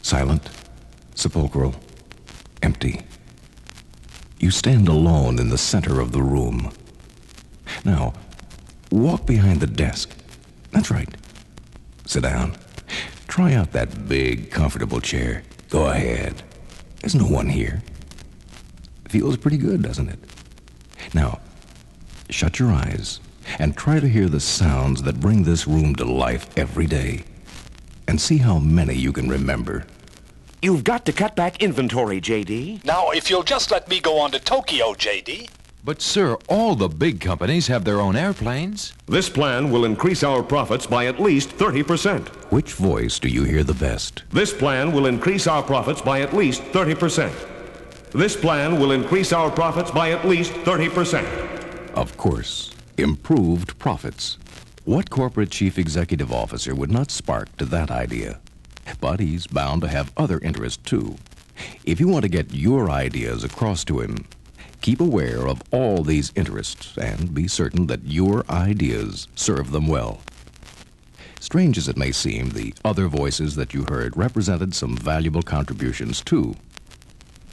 Silent, sepulchral, empty. You stand alone in the center of the room. Now, walk behind the desk. That's right. Sit down. Try out that big, comfortable chair. Go ahead. There's no one here. Feels pretty good, doesn't it? Now, shut your eyes and try to hear the sounds that bring this room to life every day. And see how many you can remember. You've got to cut back inventory, J.D. Now, if you'll just let me go on to Tokyo, J.D. But, sir, all the big companies have their own airplanes. This plan will increase our profits by at least 30%. Which voice do you hear the best? This plan will increase our profits by at least 30%. This plan will increase our profits by at least 30%. Of course, improved profits. What corporate chief executive officer would not spark to that idea? But he's bound to have other interests, too. If you want to get your ideas across to him, keep aware of all these interests and be certain that your ideas serve them well. Strange as it may seem, the other voices that you heard represented some valuable contributions, too.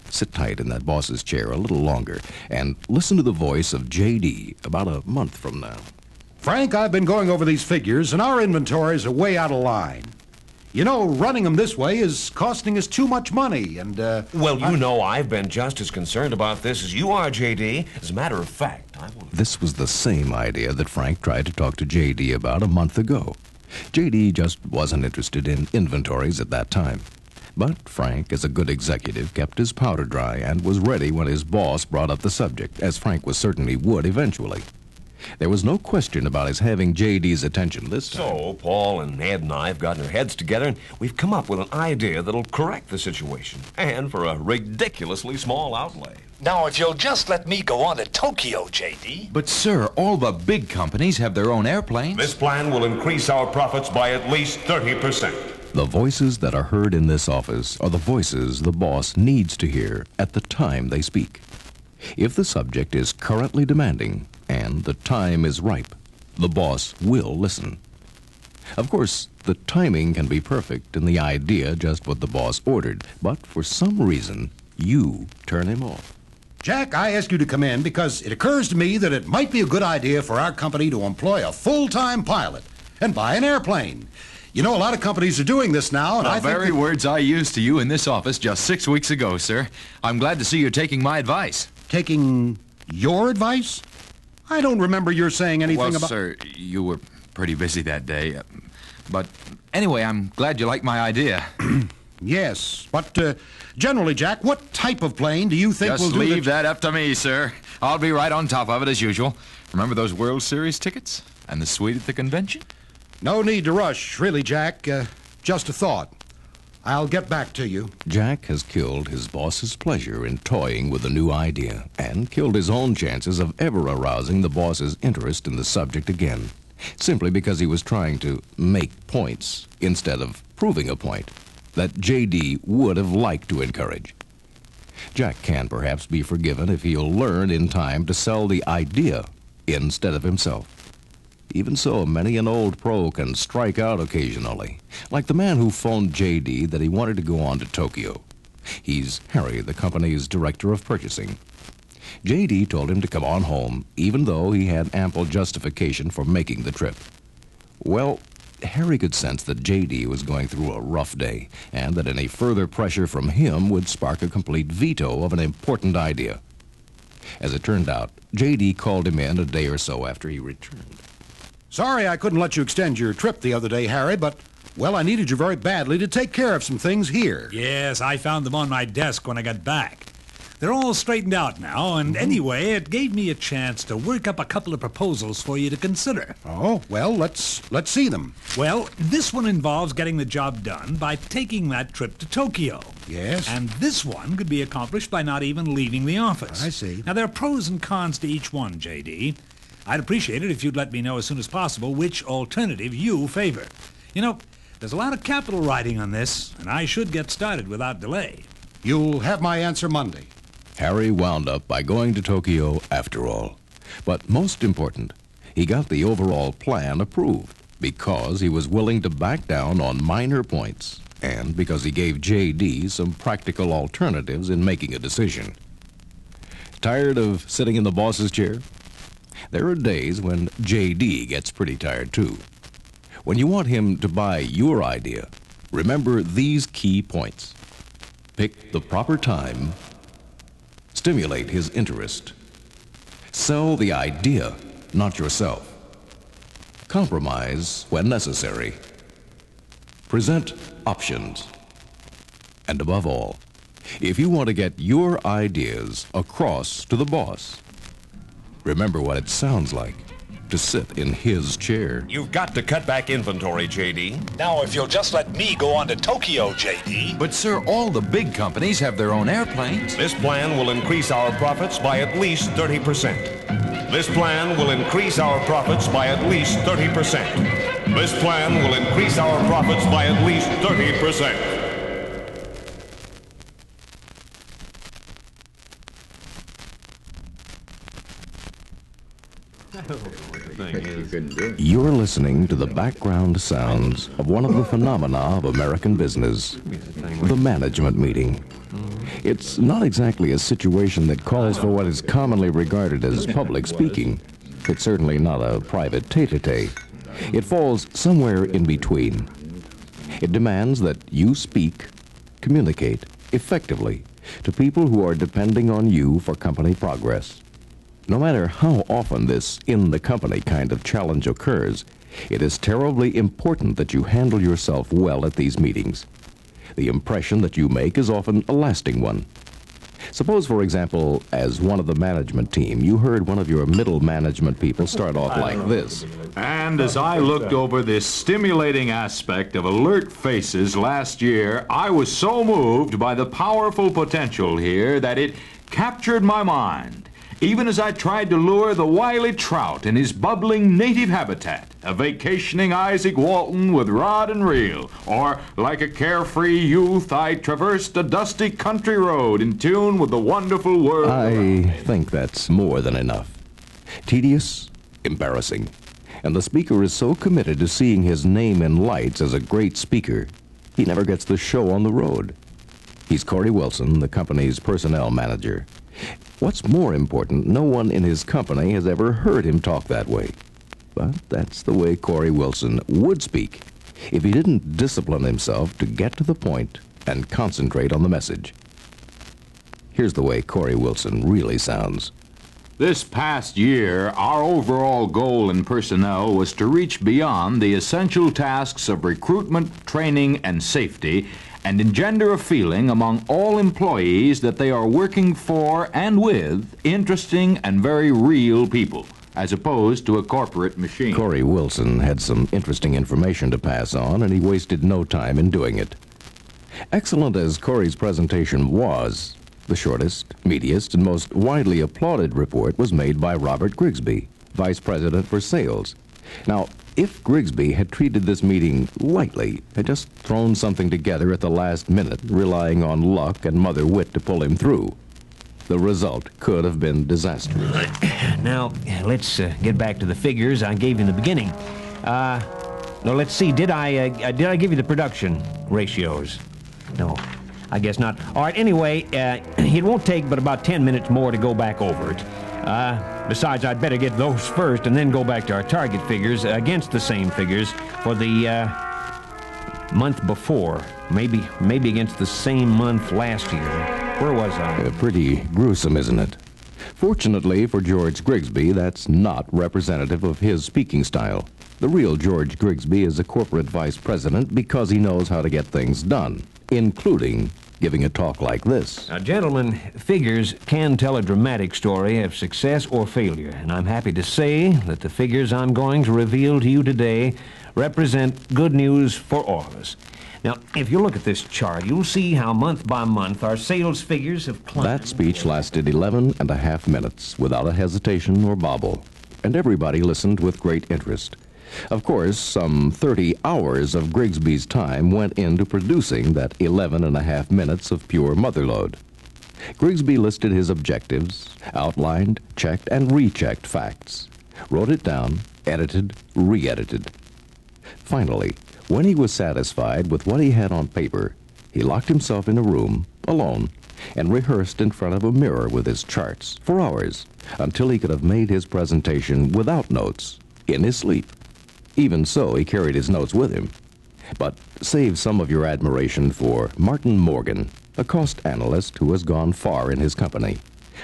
Sit tight in that boss's chair a little longer and listen to the voice of J.D. about a month from now. Frank, I've been going over these figures, and our inventories are way out of line. You know, running them this way is costing us too much money, and, Well, you know I've been just as concerned about this as you are, J.D. As a matter of fact, I will... This was the same idea that Frank tried to talk to J.D. about a month ago. J.D. just wasn't interested in inventories at that time. But Frank, as a good executive, kept his powder dry and was ready when his boss brought up the subject, as Frank was certain he would eventually. There was no question about his having J.D.'s attention this time. So, Paul and Ed and I have gotten our heads together, and we've come up with an idea that'll correct the situation, and for a ridiculously small outlay. Now, if you'll just let me go on to Tokyo, J.D. But, sir, all the big companies have their own airplanes. This plan will increase our profits by at least 30%. The voices that are heard in this office are the voices the boss needs to hear at the time they speak. If the subject is currently demanding and the time is ripe, the boss will listen. Of course, the timing can be perfect and the idea just what the boss ordered, but for some reason, you turn him off. Jack, I asked you to come in because it occurs to me that it might be a good idea for our company to employ a full-time pilot and buy an airplane. You know, a lot of companies are doing this now, and I think... The very words I used to you in this office just 6 weeks ago, sir. I'm glad to see you're taking my advice. Taking your advice? I don't remember your saying anything Well, about... sir, you were pretty busy that day. But anyway, I'm glad you like my idea. Yes, but generally, Jack, what type of plane do you think will Just do leave that up to me, sir. I'll be right on top of it as usual. Remember those World Series tickets? And the suite at the convention? No need to rush, really, Jack. Just a thought. I'll get back to you. Jack has killed his boss's pleasure in toying with a new idea and killed his own chances of ever arousing the boss's interest in the subject again, simply because he was trying to make points instead of proving a point that J.D. would have liked to encourage. Jack can perhaps be forgiven if he'll learn in time to sell the idea instead of himself. Even so, many an old pro can strike out occasionally, like the man who phoned J.D. that he wanted to go on to Tokyo. He's Harry, the company's director of purchasing. J.D. told him to come on home, even though he had ample justification for making the trip. Well, Harry could sense that J.D. was going through a rough day, and that any further pressure from him would spark a complete veto of an important idea. As it turned out, J.D. called him in a day or so after he returned. Sorry I couldn't let you extend your trip the other day, Harry, but, well, I needed you very badly to take care of some things here. Yes, I found them on my desk when I got back. They're all straightened out now, and anyway, it gave me a chance to work up a couple of proposals for you to consider. Oh, well, let's see them. Well, this one involves getting the job done by taking that trip to Tokyo. Yes? And this one could be accomplished by not even leaving the office. I see. Now, there are pros and cons to each one, J.D. I'd appreciate it if you'd let me know as soon as possible which alternative you favor. You know, there's a lot of capital riding on this, and I should get started without delay. You'll have my answer Monday. Harry wound up by going to Tokyo after all. But most important, he got the overall plan approved because he was willing to back down on minor points and because he gave J.D. some practical alternatives in making a decision. Tired of sitting in the boss's chair? There are days when J.D. gets pretty tired, too. When you want him to buy your idea, remember these key points. Pick the proper time. Stimulate his interest. Sell the idea, not yourself. Compromise when necessary. Present options. And above all, if you want to get your ideas across to the boss, remember what it sounds like to sit in his chair. You've got to cut back inventory, J.D. Now, if you'll just let me go on to Tokyo, JD. But, sir, all the big companies have their own airplanes. This plan will increase our profits by at least 30%. This plan will increase our profits by at least 30%. This plan will increase our profits by at least 30%. You're listening to the background sounds of one of the phenomena of American business, the management meeting. It's not exactly a situation that calls for what is commonly regarded as public speaking. It's certainly not a private tete-a-tete. It falls somewhere in between. It demands that you speak, communicate effectively to people who are depending on you for company progress. No matter how often this in-the-company kind of challenge occurs, it is terribly important that you handle yourself well at these meetings. The impression that you make is often a lasting one. Suppose, for example, as one of the management team, you heard one of your middle management people start off like this. And as I looked over this stimulating aspect of alert faces last year, I was so moved by the powerful potential here that it captured my mind. Even as I tried to lure the wily trout in his bubbling native habitat, a vacationing Isaac Walton with rod and reel, or like a carefree youth, I traversed a dusty country road in tune with the wonderful world. I think that's more than enough. Tedious, embarrassing, and the speaker is so committed to seeing his name in lights as a great speaker, he never gets the show on the road. He's Corey Wilson, the company's personnel manager. What's more important, no one in his company has ever heard him talk that way. But that's the way Corey Wilson would speak if he didn't discipline himself to get to the point and concentrate on the message. Here's the way Corey Wilson really sounds. This past year, our overall goal in personnel was to reach beyond the essential tasks of recruitment, training, and safety, and engender a feeling among all employees that they are working for and with interesting and very real people, as opposed to a corporate machine. Corey Wilson had some interesting information to pass on, and he wasted no time in doing it. Excellent as Corey's presentation was, the shortest, meatiest, and most widely applauded report was made by Robert Grigsby, Vice President for Sales. Now, if Grigsby had treated this meeting lightly, had just thrown something together at the last minute, relying on luck and mother wit to pull him through, the result could have been disastrous. Now, let's get back to the figures I gave you in the beginning. No, let's see. Did I give you the production ratios? No, I guess not. All right, anyway, it won't take but about 10 minutes more to go back over it. Besides, I'd better get those first and then go back to our target figures against the same figures for the month before. Maybe against the same month last year. Where was I? Pretty gruesome, isn't it? Fortunately for George Grigsby, that's not representative of his speaking style. The real George Grigsby is a corporate vice president because he knows how to get things done, including giving a talk like this. Now, gentlemen, figures can tell a dramatic story of success or failure, and I'm happy to say that the figures I'm going to reveal to you today represent good news for all of us. Now, if you look at this chart, you'll see how month by month our sales figures have climbed. That speech lasted 11.5 minutes without a hesitation or bobble, and everybody listened with great interest. Of course, some 30 hours of Grigsby's time went into producing that 11.5 minutes of pure motherlode. Grigsby listed his objectives, outlined, checked, and rechecked facts, wrote it down, edited, re-edited. Finally, When he was satisfied with what he had on paper, he locked himself in a room, alone, and rehearsed in front of a mirror with his charts for hours until he could have made his presentation without notes, in his sleep. Even so, he carried his notes with him. But save some of your admiration for Martin Morgan, a cost analyst who has gone far in his company.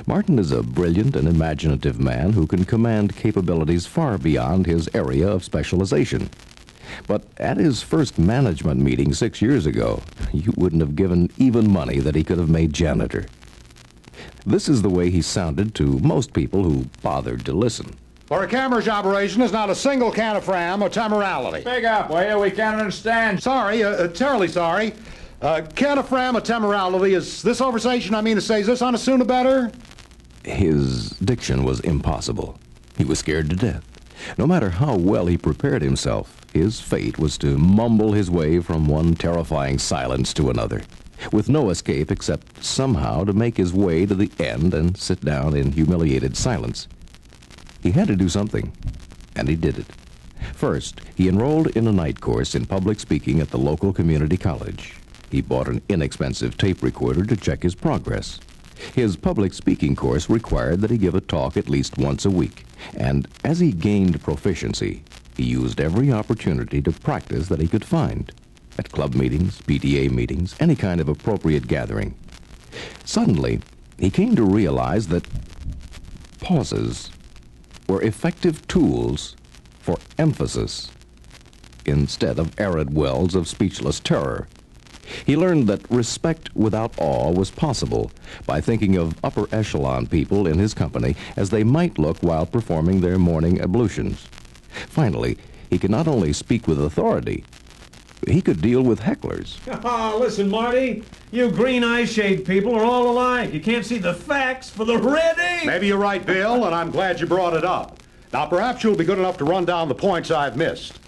Martin is a brilliant and imaginative man who can command capabilities far beyond his area of specialization. But at his first management meeting 6 years ago, you wouldn't have given even money that he could have made janitor. This is the way he sounded to most people who bothered to listen. For a camera's operation, there's not a single can of fram or temporality. Speak up, will you? We can't understand. Sorry, terribly sorry. Can of fram or temporality, is this conversation, I mean to say, is this on a sooner better? His diction was impossible. He was scared to death. No matter how well he prepared himself, his fate was to mumble his way from one terrifying silence to another, with no escape except somehow to make his way to the end and sit down in humiliated silence. He had to do something, and he did it. First, he enrolled in a night course in public speaking at the local community college. He bought an inexpensive tape recorder to check his progress. His public speaking course required that he give a talk at least once a week, and as he gained proficiency, he used every opportunity to practice that he could find, at club meetings, PTA meetings, any kind of appropriate gathering. Suddenly, he came to realize that pauses were effective tools for emphasis instead of arid wells of speechless terror. He learned that respect without awe was possible by thinking of upper echelon people in his company as they might look while performing their morning ablutions. Finally, he could not only speak with authority, he could deal with hecklers. Oh, listen, Marty. You green eye-shade people are all alike. You can't see the facts for the red ink. Maybe you're right, Bill, and I'm glad you brought it up. Now, perhaps you'll be good enough to run down the points I've missed.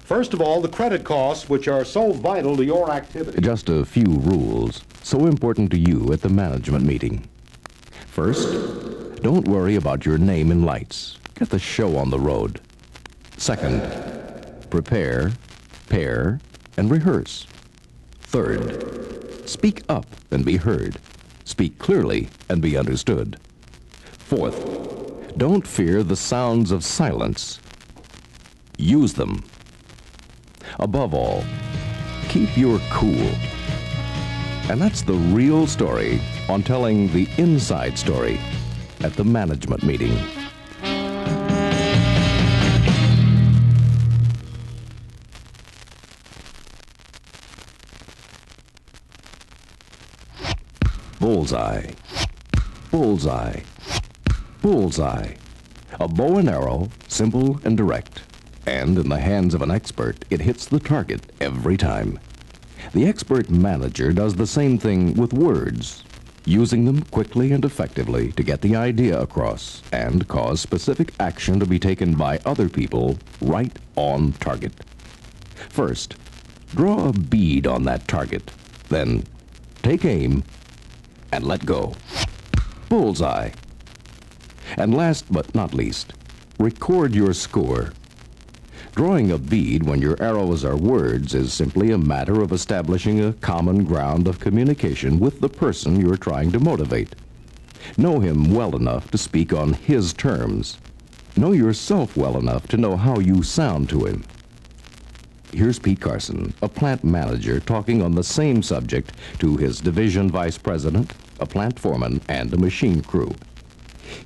First of all, the credit costs, which are so vital to your activity. Just a few rules, so important to you at the management meeting. First, don't worry about your name in lights. Get the show on the road. Second, prepare, pair, and rehearse. Third, speak up and be heard. Speak clearly and be understood. Fourth, don't fear the sounds of silence. Use them. Above all, keep your cool. And that's the real story on telling the inside story at the management meeting. Bullseye. Bullseye. Bullseye. A bow and arrow, simple and direct. And in the hands of an expert, it hits the target every time. The expert manager does the same thing with words, using them quickly and effectively to get the idea across and cause specific action to be taken by other people right on target. First, draw a bead on that target. Then, take aim and let go. Bullseye. And last but not least, record your score. Drawing a bead when your arrows are words is simply a matter of establishing a common ground of communication with the person you're trying to motivate. Know him well enough to speak on his terms. Know yourself well enough to know how you sound to him. Here's Pete Carson, a plant manager, talking on the same subject to his division vice president, a plant foreman, and a machine crew.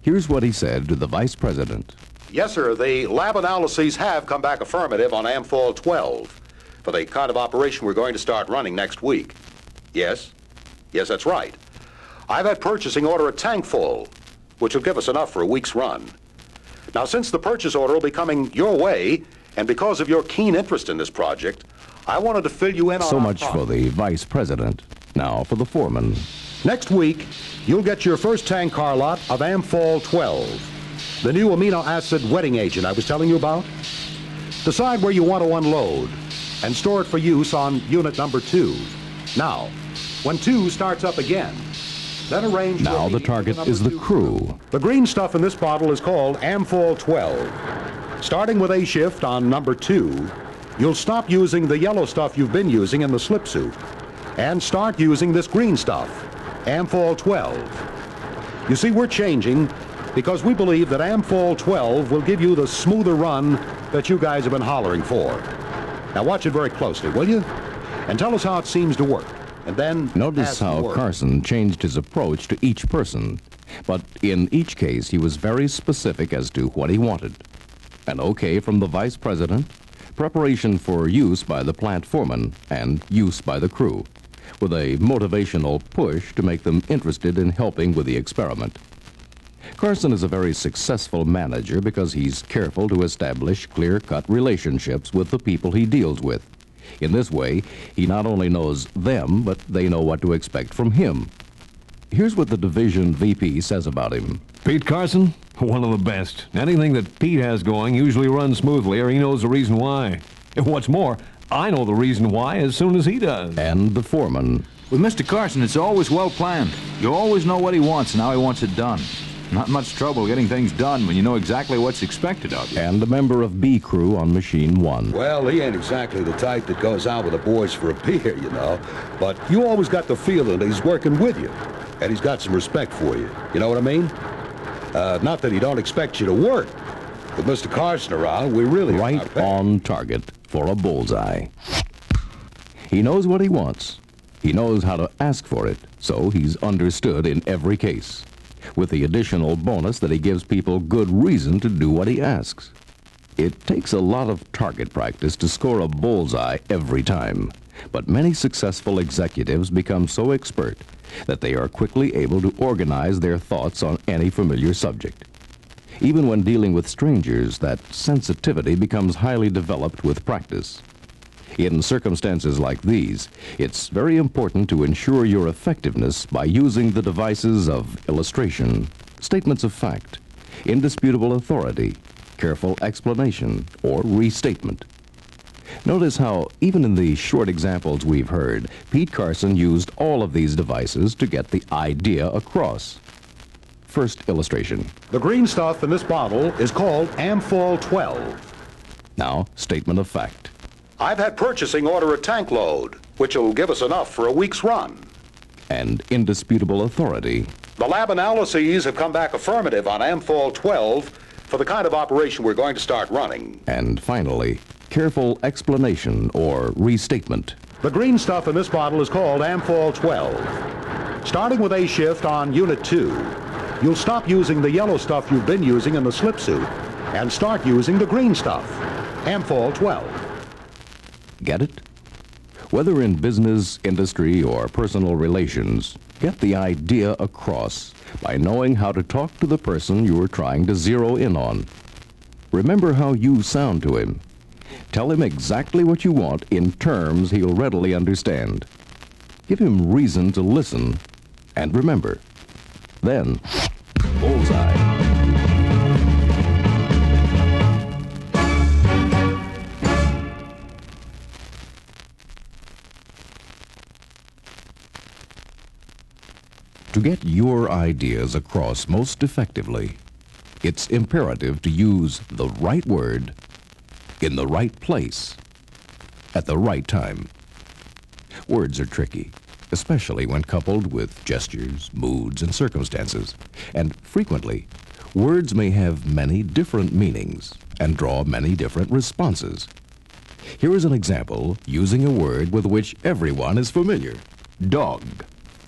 Here's what he said to the vice president. Yes, sir. The lab analyses have come back affirmative on Amphol 12 for the kind of operation we're going to start running next week. Yes? Yes, that's right. I've had purchasing order a tank full, which will give us enough for a week's run. Now, since the purchase order will be coming your way, and because of your keen interest in this project, I wanted to fill you in on So our much fund. for the vice president. Now for the foreman. Next week, you'll get your first tank car lot of Amphol 12. The new amino acid wetting agent I was telling you about. Decide where you want to unload and store it for use on unit number 2. Now, when 2 starts up again, then arrange... Now the target is the crew. The green stuff in this bottle is called Amphol 12. Starting with A shift on number 2, You'll stop using the yellow stuff you've been using in the slip suit and start using this green stuff, Amphol 12. You see, we're changing because we believe that Amphol 12 will give you the smoother run that you guys have been hollering for. Now watch it very closely, will you? And tell us how it seems to work. And then Notice how Carson changed his approach to each person, but in each case he was very specific as to what he wanted. An okay from the vice president, preparation for use by the plant foreman, and use by the crew, with a motivational push to make them interested in helping with the experiment. Carson is a very successful manager because he's careful to establish clear-cut relationships with the people he deals with. In this way, he not only knows them, but they know what to expect from him. Here's what the division VP says about him. Pete Carson, one of the best. Anything that Pete has going usually runs smoothly, or he knows the reason why. And what's more, I know the reason why as soon as he does. And the foreman. With Mr. Carson, it's always well planned. You always know what he wants and how he wants it done. Not much trouble getting things done when you know exactly what's expected of you. And a member of B Crew on Machine 1. Well, he ain't exactly the type that goes out with the boys for a beer, you know. But you always got the feeling that he's working with you. And he's got some respect for you. You know what I mean? Not that he don't expect you to work. With Mr. Carson around, we really right on target for a bullseye. He knows what he wants. He knows how to ask for it, so he's understood in every case, with the additional bonus that he gives people good reason to do what he asks. It takes a lot of target practice to score a bullseye every time, but many successful executives become so expert that they are quickly able to organize their thoughts on any familiar subject. Even when dealing with strangers, that sensitivity becomes highly developed with practice. In circumstances like these, it's very important to ensure your effectiveness by using the devices of illustration, statements of fact, indisputable authority, careful explanation, or restatement. Notice how, even in the short examples we've heard, Pete Carson used all of these devices to get the idea across. First illustration. The green stuff in this bottle is called Amphol 12. Now, statement of fact. I've had purchasing order a tank load, which will give us enough for a week's run. And indisputable authority. The lab analyses have come back affirmative on Amphol 12 for the kind of operation we're going to start running. And finally, careful explanation or restatement. The green stuff in this bottle is called Amphol 12. Starting with A shift on Unit 2, you'll stop using the yellow stuff you've been using in the slip suit and start using the green stuff, Amphol 12. Get it? Whether in business, industry, or personal relations, get the idea across by knowing how to talk to the person you are trying to zero in on. Remember how you sound to him. Tell him exactly what you want in terms he'll readily understand. Give him reason to listen, and remember. Then, bullseye. To get your ideas across most effectively, it's imperative to use the right word in the right place at the right time. Words are tricky, especially when coupled with gestures, moods, and circumstances. And frequently, words may have many different meanings and draw many different responses. Here is an example using a word with which everyone is familiar. Dog.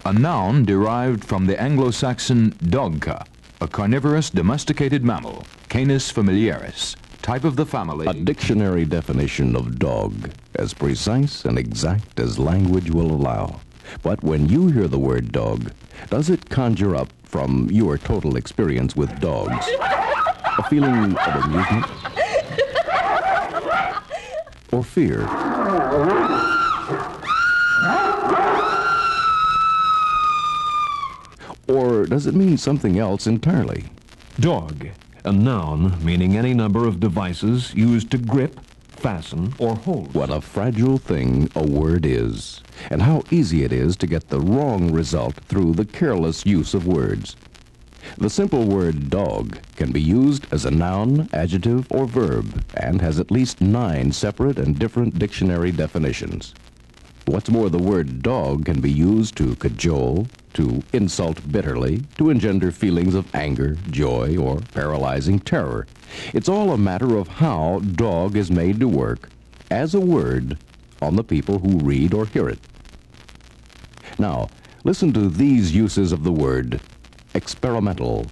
A noun derived from the Anglo-Saxon dogca, a carnivorous domesticated mammal, Canis familiaris, type of the family. A dictionary definition of dog, as precise and exact as language will allow. But when you hear the word dog, does it conjure up from your total experience with dogs a feeling of amusement or fear? Or does it mean something else entirely? Dog, a noun meaning any number of devices used to grip, fasten, or hold. What a fragile thing a word is, and how easy it is to get the wrong result through the careless use of words. The simple word dog can be used as a noun, adjective, or verb, and has at least 9 separate and different dictionary definitions. What's more, the word dog can be used to cajole, to insult bitterly, to engender feelings of anger, joy, or paralyzing terror. It's all a matter of how dog is made to work as a word on the people who read or hear it. Now, listen to these uses of the word experimental.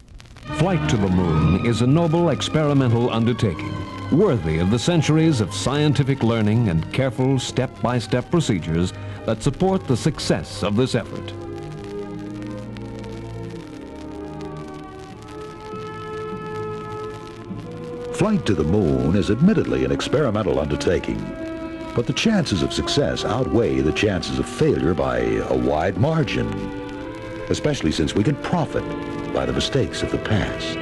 Flight to the moon is a noble experimental undertaking, worthy of the centuries of scientific learning and careful step-by-step procedures that support the success of this effort. Flight to the moon is admittedly an experimental undertaking, but the chances of success outweigh the chances of failure by a wide margin, especially since we can profit by the mistakes of the past.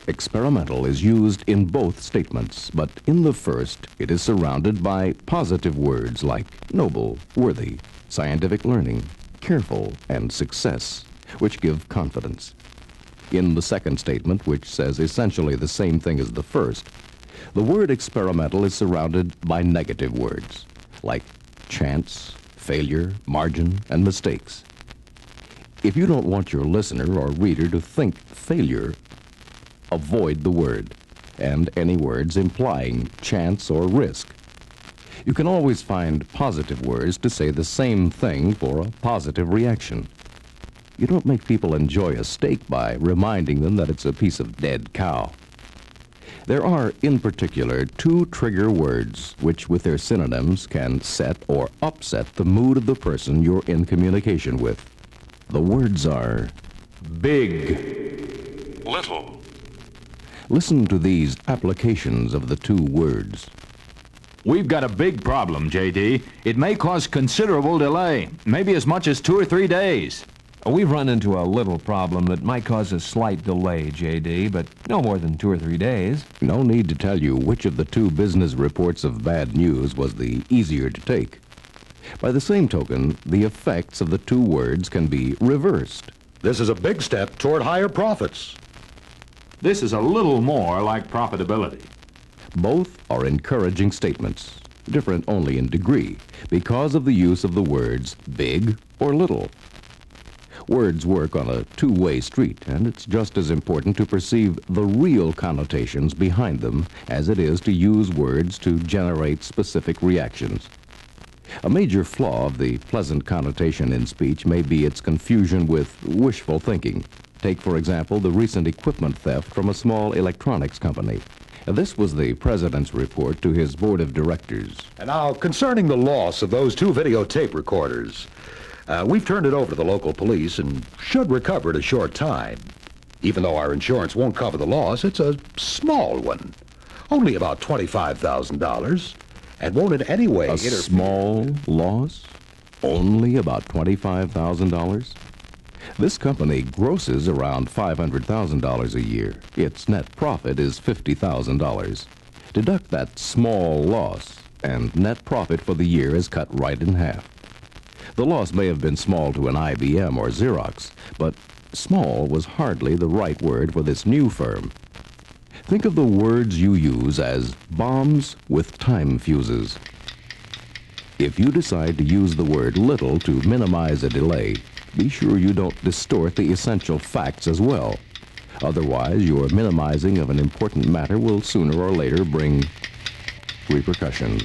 Experimental is used in both statements, but in the first, it is surrounded by positive words like noble, worthy, scientific learning, careful, and success, which give confidence. In the second statement, which says essentially the same thing as the first, the word experimental is surrounded by negative words like chance, failure, margin, and mistakes. If you don't want your listener or reader to think failure, avoid the word and any words implying chance or risk. You can always find positive words to say the same thing for a positive reaction. You don't make people enjoy a steak by reminding them that it's a piece of dead cow. There are, in particular, 2 trigger words which, with their synonyms, can set or upset the mood of the person you're in communication with. The words are Big. Little. Listen to these applications of the 2 words. We've got a big problem, J.D. It may cause considerable delay, maybe as much as 2 or 3 days. We've run into a little problem that might cause a slight delay, J.D., but no more than 2 or 3 days. No need to tell you which of the 2 business reports of bad news was the easier to take. By the same token, the effects of the 2 words can be reversed. This is a big step toward higher profits. This is a little more like profitability. Both are encouraging statements, different only in degree, because of the use of the words big or little. Words work on a 2-way street, and it's just as important to perceive the real connotations behind them as it is to use words to generate specific reactions. A major flaw of the pleasant connotation in speech may be its confusion with wishful thinking. Take, for example, the recent equipment theft from a small electronics company. This was the president's report to his board of directors. And now, concerning the loss of those 2 videotape recorders, we've turned it over to the local police and should recover it in a short time. Even though our insurance won't cover the loss, it's a small one. Only about $25,000. And won't in any way interfere. A small loss? Only about $25,000? This company grosses around $500,000 a year. Its net profit is $50,000. Deduct that small loss, and net profit for the year is cut right in half. The loss may have been small to an IBM or Xerox, but small was hardly the right word for this new firm. Think of the words you use as bombs with time fuses. If you decide to use the word little to minimize a delay, be sure you don't distort the essential facts as well. Otherwise, your minimizing of an important matter will sooner or later bring repercussions.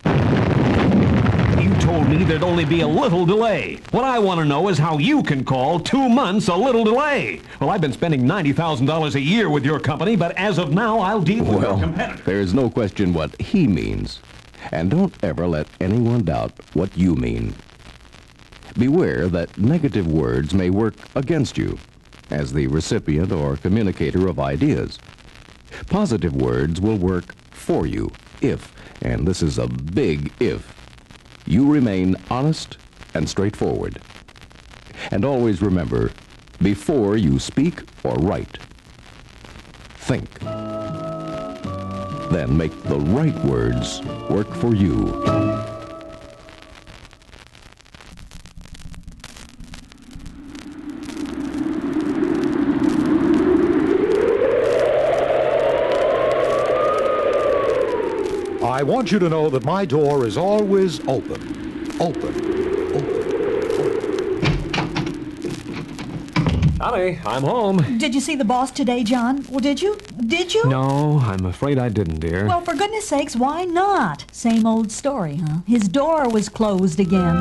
You told me there'd only be a little delay. What I want to know is how you can call 2 months a little delay. Well, I've been spending $90,000 a year with your company, but as of now, I'll deal with your competitor. There's no question what he means. And don't ever let anyone doubt what you mean. Beware that negative words may work against you as the recipient or communicator of ideas. Positive words will work for you if, and this is a big if, you remain honest and straightforward. And always remember, before you speak or write, think. Then make the right words work for you. want you to know that my door is always open. Open. Honey, I'm home. Did you see the boss today, John? Well, did you? Did you? No, I'm afraid I didn't, dear. Well, for goodness sakes, why not? Same old story, huh? His door was closed again.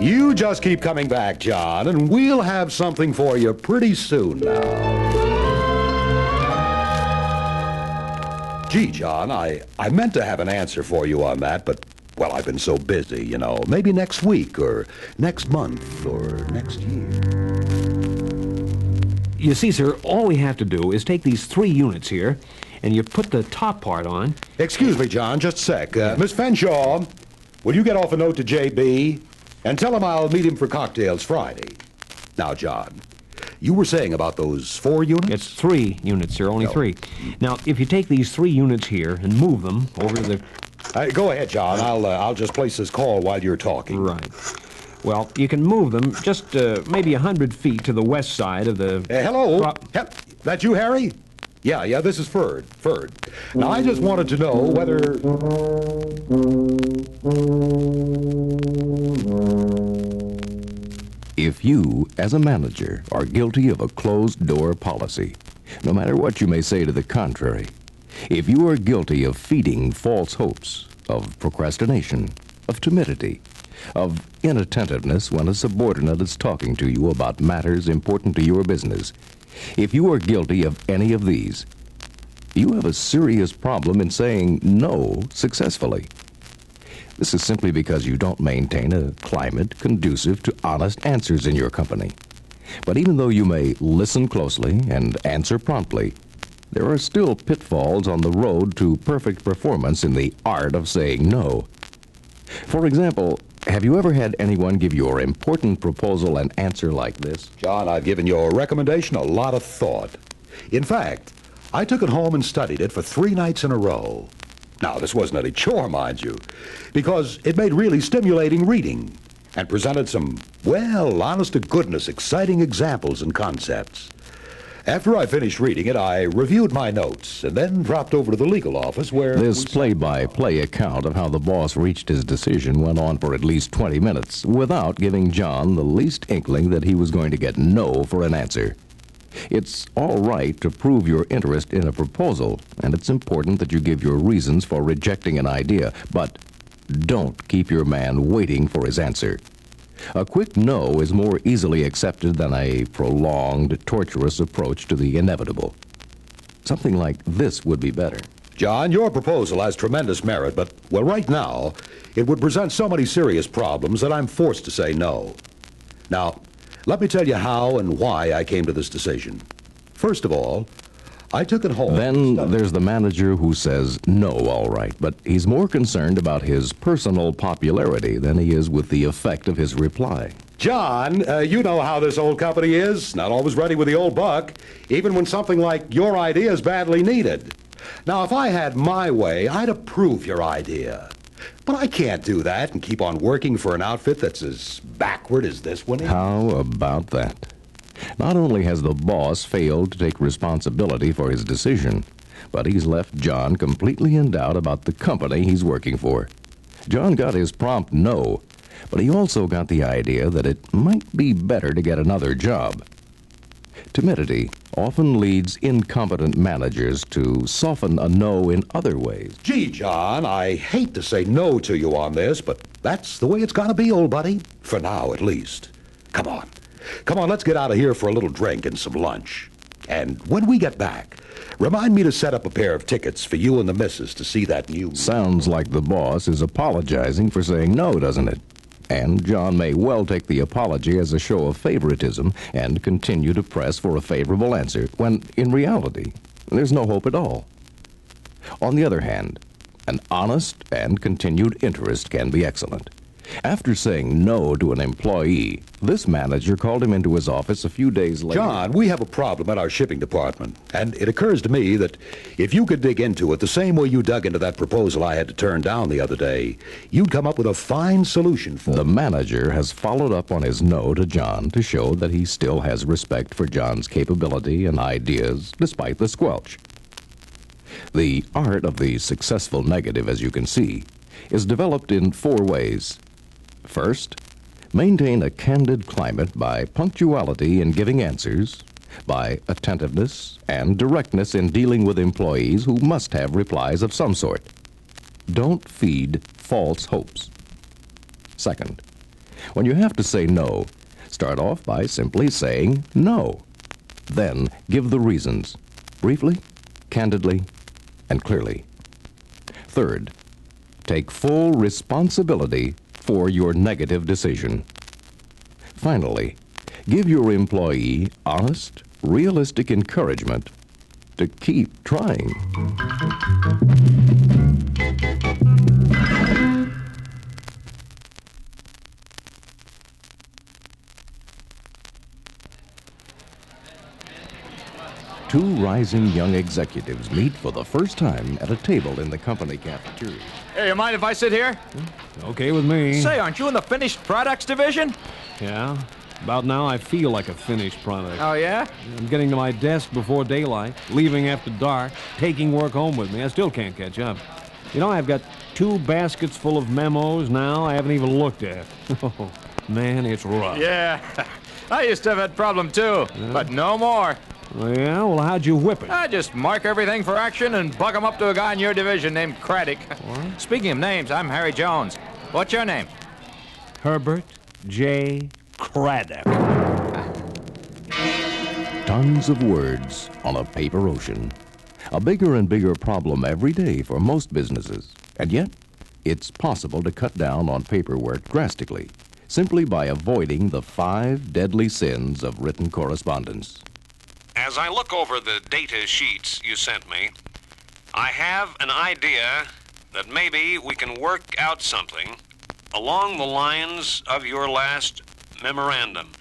You just keep coming back, John, and we'll have something for you pretty soon now. Gee, John, I meant to have an answer for you on that, but, well, I've been so busy, you know. Maybe next week, or next month, or next year. You see, sir, all we have to do is take these 3 units here, and you put the top part on. Excuse me, John, just a sec. Miss Fenshaw, will you get off a note to J.B., and tell him I'll meet him for cocktails Friday. Now, John, you were saying about those 4 units? It's 3 units, sir, only 3. Now, if you take these 3 units here and move them over to the... Go ahead, John. I'll just place this call while you're talking. Right. Well, you can move them just maybe 100 feet to the west side of the... hello? That you, Harry? Yeah, this is Ferd. Now, I just wanted to know whether... If you, as a manager, are guilty of a closed-door policy, no matter what you may say to the contrary, if you are guilty of feeding false hopes, of procrastination, of timidity, of inattentiveness when a subordinate is talking to you about matters important to your business, if you are guilty of any of these, you have a serious problem in saying no successfully. This is simply because you don't maintain a climate conducive to honest answers in your company. But even though you may listen closely and answer promptly, there are still pitfalls on the road to perfect performance in the art of saying no. For example, have you ever had anyone give your important proposal an answer like this? John, I've given your recommendation a lot of thought. In fact, I took it home and studied it for 3 nights in a row. Now, this wasn't any chore, mind you, because it made really stimulating reading and presented some, well, honest-to-goodness, exciting examples and concepts. After I finished reading it, I reviewed my notes and then dropped over to the legal office where... This play-by-play account of how the boss reached his decision went on for at least 20 minutes without giving John the least inkling that he was going to get no for an answer. It's all right to prove your interest in a proposal, and it's important that you give your reasons for rejecting an idea, but don't keep your man waiting for his answer. A quick no is more easily accepted than a prolonged, torturous approach to the inevitable. Something like this would be better. John, your proposal has tremendous merit, but, well, right now, it would present so many serious problems that I'm forced to say no. Now, let me tell you how and why I came to this decision. First of all, I took it home. Then there's the manager who says no, all right, but he's more concerned about his personal popularity than he is with the effect of his reply. John, you know how this old company is. Not always ready with the old buck, even when something like your idea is badly needed. Now, if I had my way, I'd approve your idea. But I can't do that and keep on working for an outfit that's as backward as this one is. How about that? Not only has the boss failed to take responsibility for his decision, but he's left John completely in doubt about the company he's working for. John got his prompt no, but he also got the idea that it might be better to get another job. Timidity often leads incompetent managers to soften a no in other ways. Gee, John, I hate to say no to you on this, but that's the way it's got to be, old buddy. For now, at least. Come on. Come on, let's get out of here for a little drink and some lunch. And when we get back, remind me to set up a pair of tickets for you and the missus to see that new... Sounds like the boss is apologizing for saying no, doesn't it? And John may well take the apology as a show of favoritism and continue to press for a favorable answer, when, in reality, there's no hope at all. On the other hand, an honest and continued interest can be excellent. After saying no to an employee, this manager called him into his office a few days later. John, we have a problem at our shipping department, and it occurs to me that if you could dig into it the same way you dug into that proposal I had to turn down the other day, you'd come up with a fine solution for it. The manager has followed up on his no to John to show that he still has respect for John's capability and ideas despite the squelch. The art of the successful negative, as you can see, is developed in 4 ways. First, maintain a candid climate by punctuality in giving answers, by attentiveness and directness in dealing with employees who must have replies of some sort. Don't feed false hopes. Second, when you have to say no, start off by simply saying no. Then give the reasons, briefly, candidly, and clearly. Third, take full responsibility for your negative decision. Finally, give your employee honest, realistic encouragement to keep trying. Two rising young executives meet for the first time at a table in the company cafeteria. Hey, you mind if I sit here? Okay with me. Say, aren't you in the finished products division? Yeah. About now, I feel like a finished product. Oh, yeah? I'm getting to my desk before daylight, leaving after dark, taking work home with me. I still can't catch up. You know, I've got 2 baskets full of memos now I haven't even looked at. Oh, man, it's rough. Yeah. I used to have that problem, too, but no more. Oh, yeah? Well, how'd you whip it? I just mark everything for action and buck 'em up to a guy in your division named Craddock. What? Speaking of names, I'm Harry Jones. What's your name? Herbert J. Craddock. Tons of words on a paper ocean. A bigger and bigger problem every day for most businesses. And yet, it's possible to cut down on paperwork drastically, simply by avoiding the 5 deadly sins of written correspondence. As I look over the data sheets you sent me, I have an idea that maybe we can work out something along the lines of your last memorandum,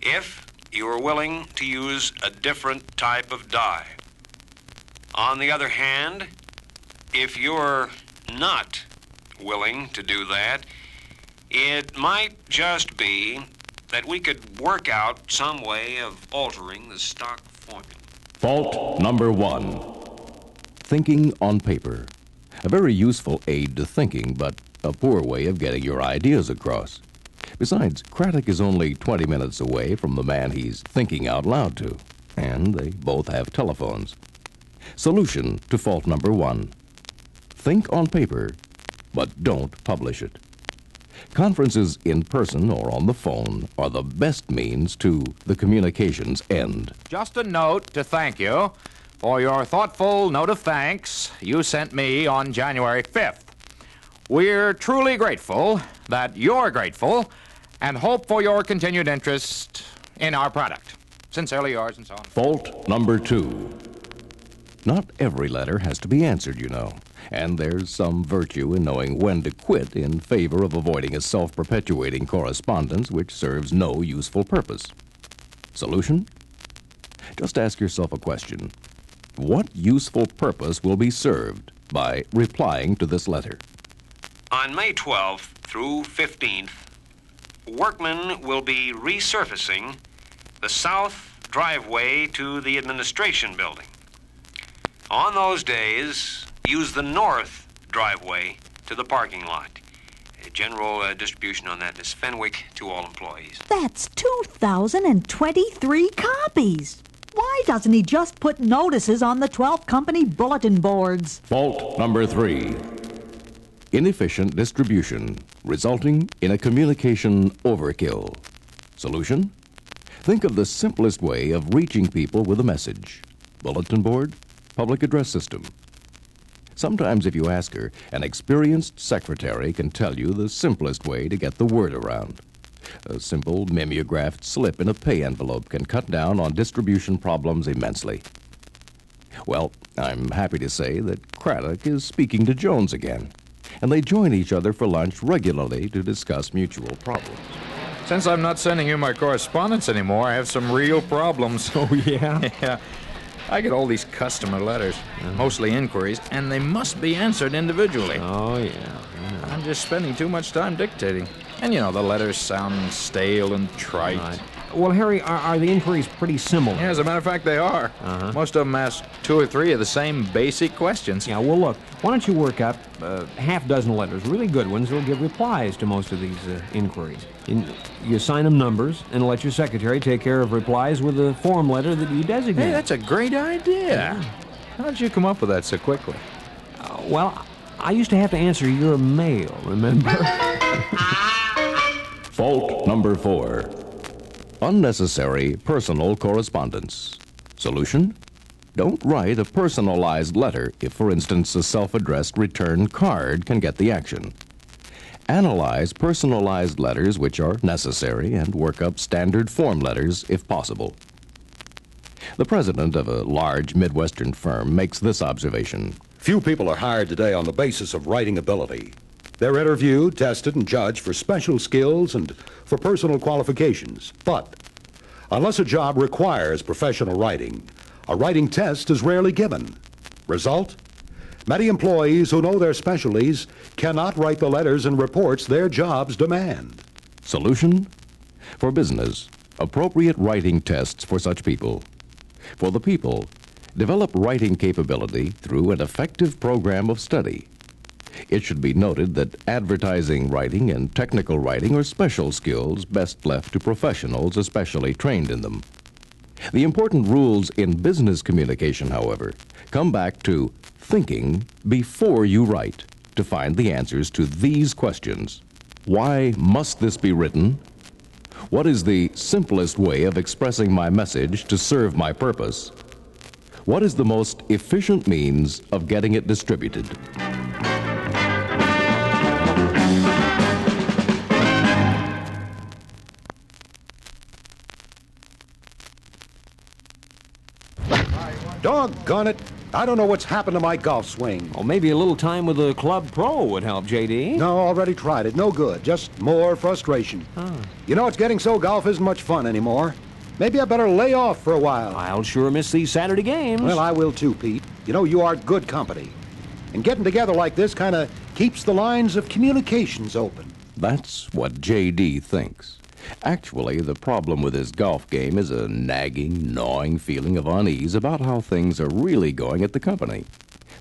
if you are willing to use a different type of die. On the other hand, if you're not willing to do that, it might just be that we could work out some way of altering the stock formula. Fault number 1. Thinking on paper. A very useful aid to thinking, but a poor way of getting your ideas across. Besides, Craddock is only 20 minutes away from the man he's thinking out loud to, and they both have telephones. Solution to fault number 1. Think on paper, but don't publish it. Conferences in person or on the phone are the best means to the communications end. Just a note to thank you for your thoughtful note of thanks you sent me on January 5th. We're truly grateful that you're grateful and hope for your continued interest in our product. Sincerely yours, and so on. Fault number 2. Not every letter has to be answered, you know. And there's some virtue in knowing when to quit in favor of avoiding a self-perpetuating correspondence which serves no useful purpose. Solution? Just ask yourself a question. What useful purpose will be served by replying to this letter? On May 12th through 15th, workmen will be resurfacing the south driveway to the administration building. On those days, use the north driveway to the parking lot. General distribution on that, Miss Fenwick, to all employees. That's 2,023 copies. Why doesn't he just put notices on the 12 company bulletin boards? Fault number 3. Inefficient distribution, resulting in a communication overkill. Solution? Think of the simplest way of reaching people with a message. Bulletin board, public address system. Sometimes if you ask her, an experienced secretary can tell you the simplest way to get the word around. A simple mimeographed slip in a pay envelope can cut down on distribution problems immensely. Well, I'm happy to say that Craddock is speaking to Jones again, and they join each other for lunch regularly to discuss mutual problems. Since I'm not sending you my correspondence anymore, I have some real problems. Oh, yeah? Yeah. I get all these customer letters, mostly inquiries, and they must be answered individually. Oh, yeah. I'm just spending too much time dictating. And, you know, the letters sound stale and trite. Right. Well, Harry, are the inquiries pretty similar? Yeah, as a matter of fact, they are. Most of them ask 2 or 3 of the same basic questions. Yeah, well, look, why don't you work up half dozen letters, really good ones, that'll give replies to most of these inquiries. You assign them numbers and let your secretary take care of replies with a form letter that you designate. Hey, that's a great idea. Yeah. How did you come up with that so quickly? Well, I used to have to answer your mail, remember? Fault number 4. Unnecessary personal correspondence. Solution? Don't write a personalized letter if, for instance, a self-addressed return card can get the action. Analyze personalized letters which are necessary and work up standard form letters if possible. The president of a large Midwestern firm makes this observation. Few people are hired today on the basis of writing ability. They're interviewed, tested, and judged for special skills and for personal qualifications. But unless a job requires professional writing, a writing test is rarely given. Result? Many employees who know their specialties cannot write the letters and reports their jobs demand. Solution? For business, appropriate writing tests for such people. For the people, develop writing capability through an effective program of study. It should be noted that advertising writing and technical writing are special skills best left to professionals especially trained in them. The important rules in business communication, however, come back to thinking before you write to find the answers to these questions. Why must this be written? What is the simplest way of expressing my message to serve my purpose? What is the most efficient means of getting it distributed? Doggone it. I don't know what's happened to my golf swing. Well, maybe a little time with a club pro would help, J.D. No, already tried it. No good. Just more frustration. You know, it's getting so golf isn't much fun anymore. Maybe I better lay off for a while. I'll sure miss these Saturday games. Well, I will too, Pete. You know, you are good company. And getting together like this kind of keeps the lines of communications open. That's what J.D. thinks. Actually, the problem with his golf game is a nagging, gnawing feeling of unease about how things are really going at the company.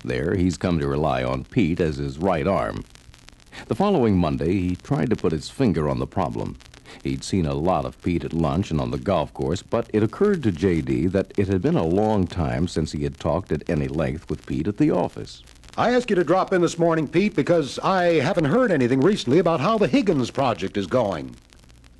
There, he's come to rely on Pete as his right arm. The following Monday, he tried to put his finger on the problem. He'd seen a lot of Pete at lunch and on the golf course, but it occurred to J.D. that it had been a long time since he had talked at any length with Pete at the office. I asked you to drop in this morning, Pete, because I haven't heard anything recently about how the Higgins project is going.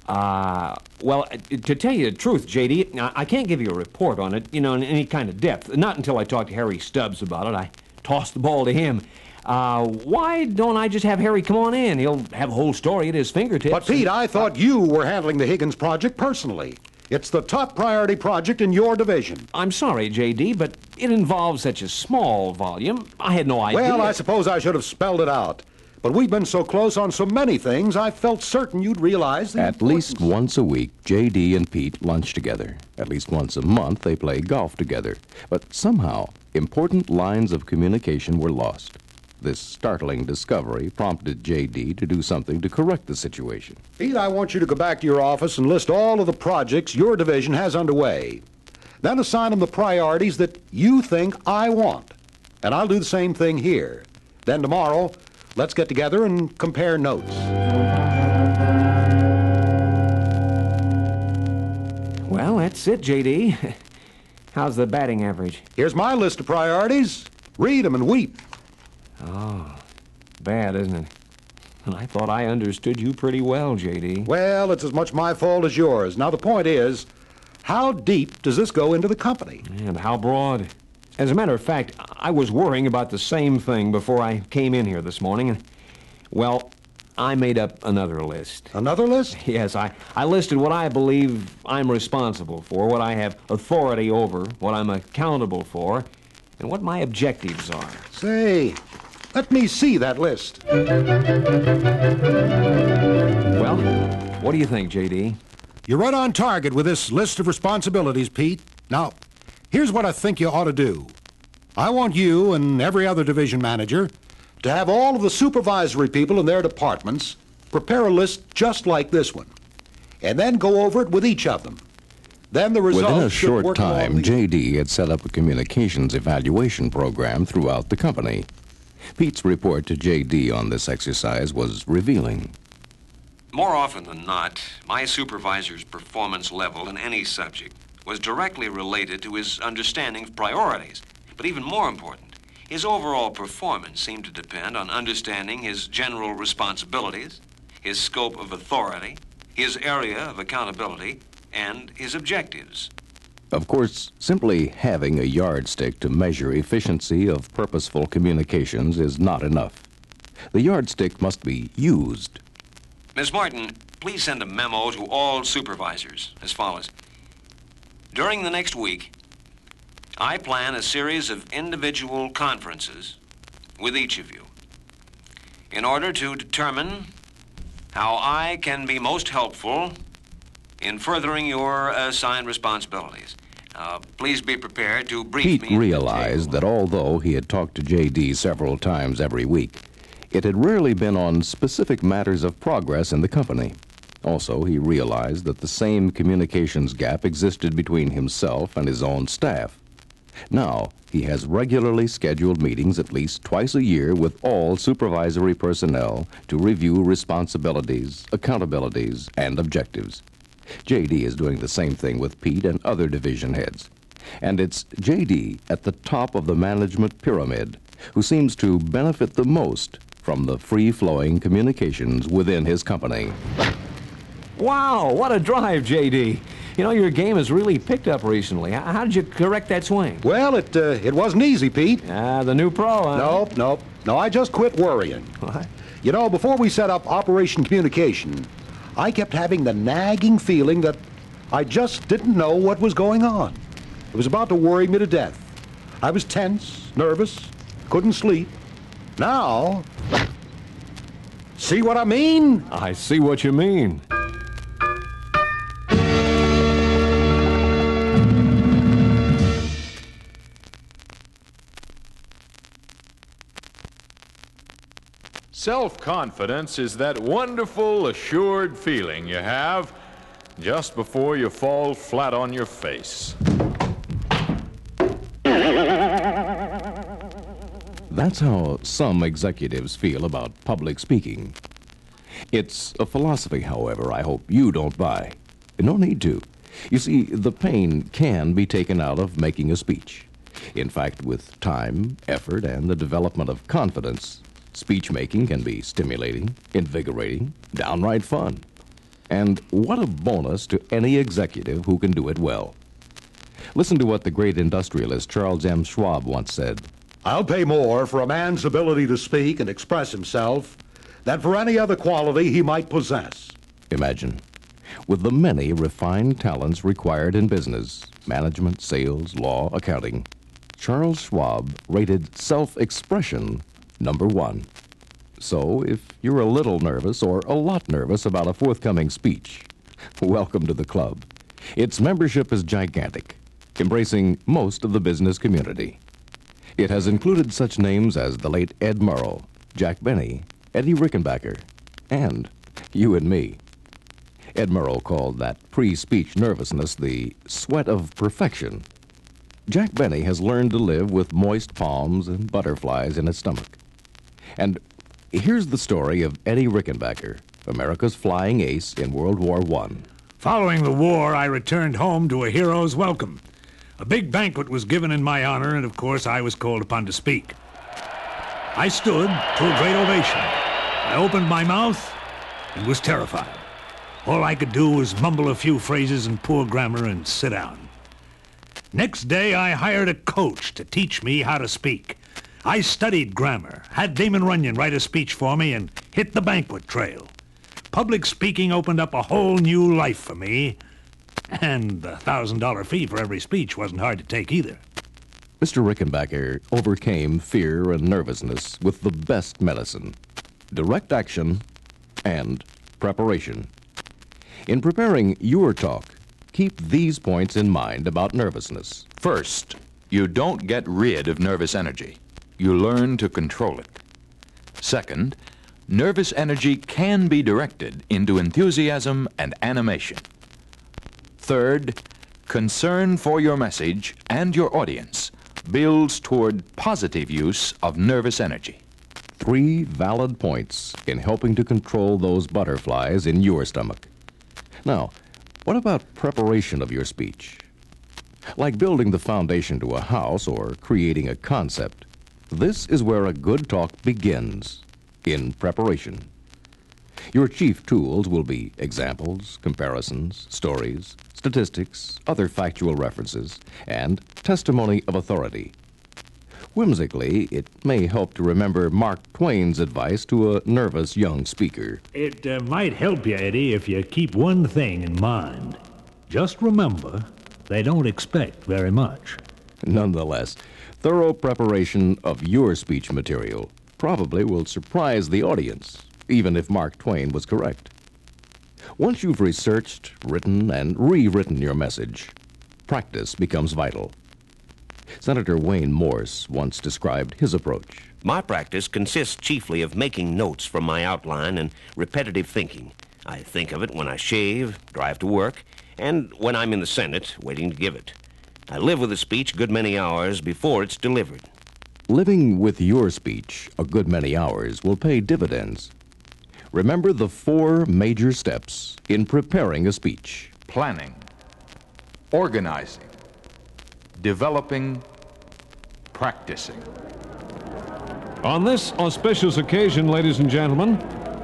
Well, to tell you the truth, J.D., I can't give you a report on it, in any kind of depth. Not until I talk to Harry Stubbs about it. I tossed the ball to him. Why don't I just have Harry come on in? He'll have the whole story at his fingertips. But, Pete, I thought you were handling the Higgins project personally. It's the top priority project in your division. I'm sorry, J.D., but it involves such a small volume. I had no idea. Well, I suppose I should have spelled it out. But we've been so close on so many things, I felt certain you'd realize the At least once a week, J.D. and Pete lunch together. At least once a month, they play golf together. But somehow, important lines of communication were lost. This startling discovery prompted J.D. to do something to correct the situation. Pete, I want you to go back to your office and list all of the projects your division has underway. Then assign them the priorities that you think I want. And I'll do the same thing here. Then tomorrow, let's get together and compare notes. Well, that's it, J.D. How's the batting average? Here's my list of priorities. Read them and weep. Oh, bad, isn't it? And I thought I understood you pretty well, J.D. Well, it's as much my fault as yours. Now, the point is, how deep does this go into the company? And how broad? As a matter of fact, I was worrying about the same thing before I came in here this morning. And, well, I made up another list. Another list? Yes, I listed what I believe I'm responsible for, what I have authority over, what I'm accountable for, and what my objectives are. Say, let me see that list. Well, what do you think, J.D.? You're right on target with this list of responsibilities, Pete. Now, here's what I think you ought to do. I want you and every other division manager to have all of the supervisory people in their departments prepare a list just like this one. and then go over it with each of them. Then the results Within a should short work along time, the- J.D. had set up a communications evaluation program throughout the company. Pete's report to J.D. on this exercise was revealing. More often than not, my supervisor's performance level in any subject was directly related to his understanding of priorities. But even more important, his overall performance seemed to depend on understanding his general responsibilities, his scope of authority, his area of accountability, and his objectives. Of course, simply having a yardstick to measure efficiency of purposeful communications is not enough. The yardstick must be used. Miss Martin, please send a memo to all supervisors as follows. During the next week, I plan a series of individual conferences with each of you in order to determine how I can be most helpful in furthering your assigned responsibilities. Please be prepared to brief me. Pete realized that although he had talked to J.D. several times every week, it had rarely been on specific matters of progress in the company. Also, he realized that the same communications gap existed between himself and his own staff. Now, he has regularly scheduled meetings at least twice a year with all supervisory personnel to review responsibilities, accountabilities, and objectives. J.D. is doing the same thing with Pete and other division heads. And it's J.D. at the top of the management pyramid who seems to benefit the most from the free-flowing communications within his company. Wow, what a drive, J.D. You know, your game has really picked up recently. How did you correct that swing? Well, it wasn't easy, Pete. The new pro, huh? No, I just quit worrying. What? You know, before we set up Operation Communication, I kept having the nagging feeling that I just didn't know what was going on. It was about to worry me to death. I was tense, nervous, couldn't sleep. Now, see what I mean? I see what you mean. Self-confidence is that wonderful, assured feeling you have just before you fall flat on your face. That's how some executives feel about public speaking. It's a philosophy, however, I hope you don't buy. No need to. You see, the pain can be taken out of making a speech. In fact, with time, effort, and the development of confidence, speech-making can be stimulating, invigorating, downright fun. And what a bonus to any executive who can do it well. Listen to what the great industrialist Charles M. Schwab once said. I'll pay more for a man's ability to speak and express himself than for any other quality he might possess. Imagine, with the many refined talents required in business, management, sales, law, accounting, Charles Schwab rated self-expression #1. So, if you're a little nervous or a lot nervous about a forthcoming speech, welcome to the club. Its membership is gigantic, embracing most of the business community. It has included such names as the late Ed Murrow, Jack Benny, Eddie Rickenbacker, and you and me. Ed Murrow called that pre-speech nervousness the sweat of perfection. Jack Benny has learned to live with moist palms and butterflies in his stomach. And here's the story of Eddie Rickenbacker, America's flying ace in World War I. Following the war, I returned home to a hero's welcome. A big banquet was given in my honor, and of course I was called upon to speak. I stood to a great ovation. I opened my mouth and was terrified. All I could do was mumble a few phrases in poor grammar and sit down. Next day, I hired a coach to teach me how to speak. I studied grammar, had Damon Runyon write a speech for me, and hit the banquet trail. Public speaking opened up a whole new life for me, and the $1,000 fee for every speech wasn't hard to take either. Mr. Rickenbacker overcame fear and nervousness with the best medicine, direct action and preparation. In preparing your talk, keep these points in mind about nervousness. First, you don't get rid of nervous energy. You learn to control it. Second, nervous energy can be directed into enthusiasm and animation. Third, concern for your message and your audience builds toward positive use of nervous energy. 3 valid points in helping to control those butterflies in your stomach. Now, what about preparation of your speech? Like building the foundation to a house or creating a concept, this is where a good talk begins, in preparation. Your chief tools will be examples, comparisons, stories, statistics, other factual references, and testimony of authority. Whimsically, it may help to remember Mark Twain's advice to a nervous young speaker. It might help you, Eddie, if you keep one thing in mind. Just remember, they don't expect very much. Nonetheless, thorough preparation of your speech material probably will surprise the audience, even if Mark Twain was correct. Once you've researched, written, and rewritten your message, practice becomes vital. Senator Wayne Morse once described his approach. My practice consists chiefly of making notes from my outline and repetitive thinking. I think of it when I shave, drive to work, and when I'm in the Senate waiting to give it. I live with a speech a good many hours before it's delivered. Living with your speech a good many hours will pay dividends. Remember the 4 major steps in preparing a speech. Planning, organizing, developing, practicing. On this auspicious occasion, ladies and gentlemen,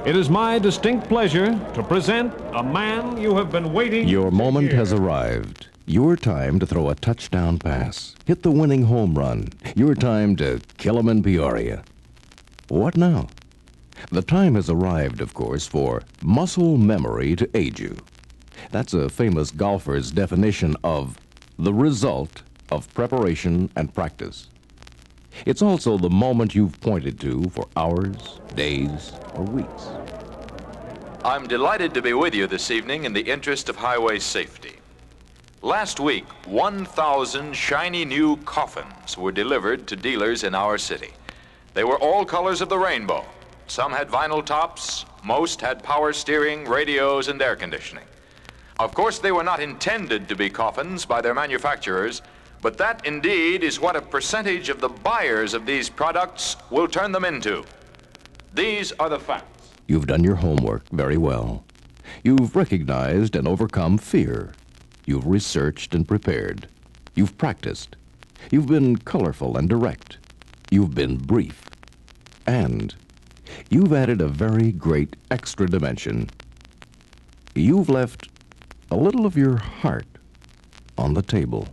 it is my distinct pleasure to present a man you have been waiting Your to moment hear. has arrived. Your time to throw a touchdown pass, hit the winning home run. Your time to kill 'em in Peoria. What now? The time has arrived, of course, for muscle memory to aid you. That's a famous golfer's definition of the result of preparation and practice. It's also the moment you've pointed to for hours, days, or weeks. I'm delighted to be with you this evening in the interest of highway safety. Last week, 1,000 shiny new coffins were delivered to dealers in our city. They were all colors of the rainbow. Some had vinyl tops, most had power steering, radios, and air conditioning. Of course, they were not intended to be coffins by their manufacturers, but that indeed is what a percentage of the buyers of these products will turn them into. These are the facts. You've done your homework very well. You've recognized and overcome fear. You've researched and prepared. You've practiced. You've been colorful and direct. You've been brief. And you've added a very great extra dimension. You've left a little of your heart on the table.